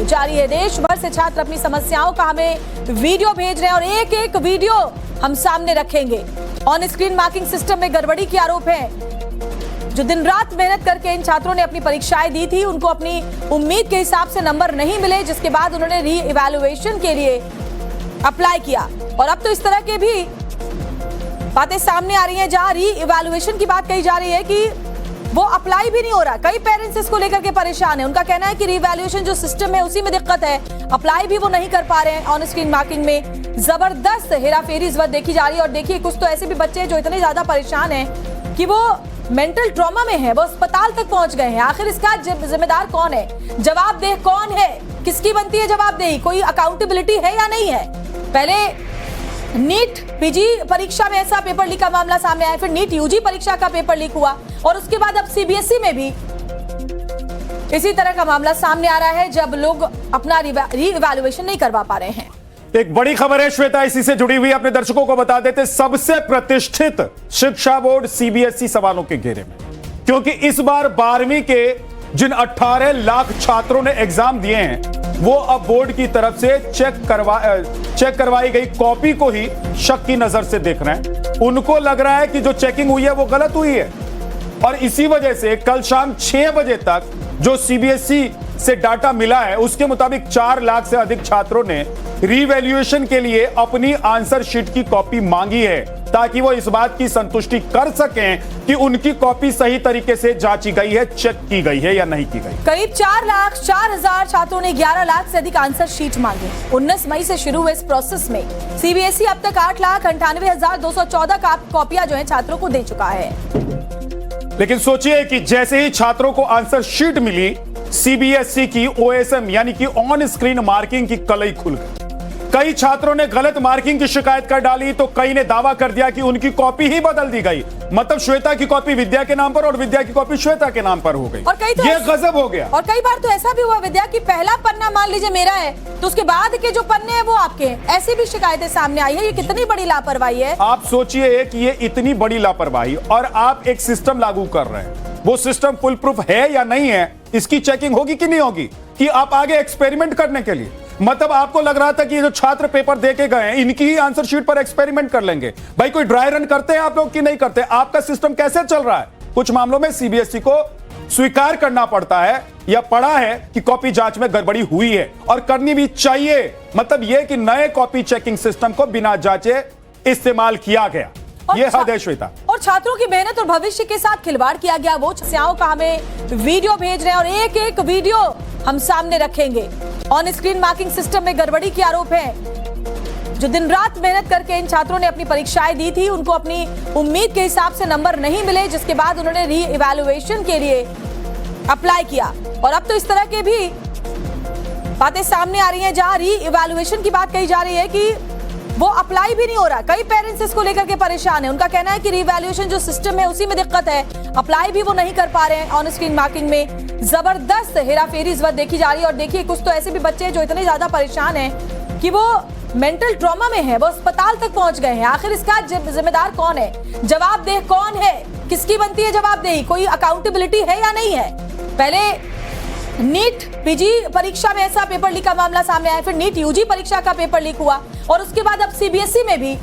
जारी है। देश भर से छात्र अपनी समस्याओं का हमें वीडियो भेज रहे हैं और एक एक वीडियो हम सामने रखेंगे। ऑन स्क्रीन मार्किंग सिस्टम में गड़बड़ी के आरोप है। जो दिन रात मेहनत करके इन छात्रों ने अपनी परीक्षाएं दी थी, उनको अपनी उम्मीद के हिसाब से नंबर नहीं मिले, जिसके बाद उन्होंने री इवैल्यूएशन के लिए अप्लाई किया। और अब तो इस तरह के भी बातें सामने आ रही हैं जहां री इवैल्यूएशन की बात कही जा रही है कि वो अप्लाई भी नहीं हो रहा। कई पेरेंट्स इसको लेकर के परेशान हैं। उनका कहना है कि री इवैल्यूएशन जो सिस्टम है उसी में दिक्कत है, अप्लाई भी वो नहीं कर पा रहे हैं। ऑन स्क्रीन मार्किंग में जबरदस्त हेराफेरी इस वक्त देखी जा रही है। और देखिए, कुछ तो ऐसे भी बच्चे हैं जो इतने ज्यादा परेशान हैं कि वो मेंटल ट्रॉमा में है, वो अस्पताल तक पहुंच गए हैं। आखिर इसका जिम्मेदार कौन है, जवाबदेह कौन है, किसकी बनती है जवाबदेही? कोई अकाउंटेबिलिटी है या नहीं है? पहले नीट पीजी परीक्षा में ऐसा पेपर लीक का मामला सामने आया, फिर नीट यूजी परीक्षा का पेपर लीक हुआ और उसके बाद अब सीबीएसई में भी इसी तरह का मामला सामने आ रहा है जब लोग अपना री इवैल्यूएशन नहीं करवा पा रहे हैं। एक बड़ी खबर है श्वेता, इसी से जुड़ी हुई अपने दर्शकों को बता देते, सबसे प्रतिष्ठित शिक्षा बोर्ड सीबीएसई सवालों के घेरे में, क्योंकि इस बार 12वीं के जिन 18 लाख छात्रों ने एग्जाम दिए हैं वो अब बोर्ड की तरफ से चेक करवाई गई कॉपी को ही शक की नजर से देख रहे हैं। उनको लग रहा है कि जो चेकिंग हुई है वो गलत हुई है और इसी वजह से कल शाम 6 बजे तक जो सीबीएसई से डाटा मिला है उसके मुताबिक 4 लाख से अधिक छात्रों ने रीवैल्यूएशन के लिए अपनी आंसर शीट की कॉपी मांगी है ताकि वो इस बात की संतुष्टि कर सकें कि उनकी कॉपी सही तरीके से जांची गई है, चेक की गई है या नहीं की गई। करीब 4,04,000 छात्रों ने 11 लाख से अधिक आंसर शीट मांगे। 19 मई से शुरू हुए इस प्रोसेस में सीबीएसई अब तक 8,98,214 कॉपियां जो है छात्रों को दे चुका है। लेकिन सोचिए कि जैसे ही छात्रों को आंसर शीट मिली, सीबीएसई की ओएसएम यानी कि ऑन स्क्रीन मार्किंग की कलई खुल गई। कई छात्रों ने गलत मार्किंग की शिकायत कर डाली तो कई ने दावा कर दिया कि उनकी कॉपी ही बदल दी गई, मतलब श्वेता की कॉपी विद्या के नाम पर और विद्या की कॉपी श्वेता के नाम पर हो गई। और कई तो ये गजब हो गया। और कई बार तो ऐसा भी हुआ विद्या की पहला पन्ना मान लीजिए मेरा है तो उसके बाद के जो पन्ने हैं वो आपके हैं। ऐसी भी शिकायतें सामने आई है। ये कितनी बड़ी लापरवाही है। आप सोचिए कि ये इतनी बड़ी लापरवाही और आप एक सिस्टम लागू कर रहे हैं, वो सिस्टम फुल प्रूफ है या नहीं है, इसकी चेकिंग होगी कि नहीं होगी, कि आप आगे एक्सपेरिमेंट करने के लिए, मतलब आपको लग रहा था कि ये जो छात्र पेपर देके गए हैं इनकी ही आंसर शीट पर एक्सपेरिमेंट कर लेंगे। भाई कोई ड्राई रन करते हैं आप लोग कि नहीं करते? आपका सिस्टम कैसे चल रहा है? कुछ मामलों में सीबीएसई को स्वीकार करना पड़ता है या पड़ा है कि कॉपी जांच में गड़बड़ी हुई है और करनी भी चाहिए। मतलब यह कि नए कॉपी चेकिंग सिस्टम को बिना जांचे इस्तेमाल किया गया, ये हद है श्वेता। और छात्रों की मेहनत और भविष्य के साथ खिलवाड़ किया गया। वो समस्याओं का हमें वीडियो भेज रहे हैं और एक एक वीडियो हम सामने रखेंगे। ऑन स्क्रीन मार्किंग सिस्टम में गड़बड़ी के आरोप है। जो दिन रात मेहनत करके इन छात्रों ने अपनी परीक्षाएं दी थी, उनको अपनी उम्मीद के हिसाब से नंबर नहीं मिले, जिसके बाद उन्होंने री इवैल्यूएशन के लिए अप्लाई किया। और अब तो इस तरह के भी बातें सामने आ रही हैं जहां री इवैल्यूएशन की बात कही जा रही है कि वो अप्लाई भी नहीं हो रहा। कई पेरेंट्स इसको लेकर के परेशान हैं। उनका कहना है कि रीवैल्यूएशन जो सिस्टम है उसी में दिक्कत है, अप्लाई भी वो नहीं कर पा रहे हैं। ऑन स्क्रीन मार्किंग में जबरदस्त हेराफेरी इस वक्त देखी जा रही है। और देखिए, कुछ तो ऐसे भी बच्चे हैं जो इतने ज्यादा परेशान हैं कि वो मेंटल ट्रॉमा में है, वो अस्पताल तक पहुंच गए हैं। आखिर इसका जिम्मेदार कौन है, जवाबदेह कौन है, किसकी बनती है जवाबदेही? कोई अकाउंटेबिलिटी है या नहीं है? पहले नीट पीजी परीक्षा में ऐसा पेपर लीक का मामला सामने आया, फिर नीट यूजी परीक्षा का पेपर लीक हुआ और उसके बाद अब सीबीएसई में भी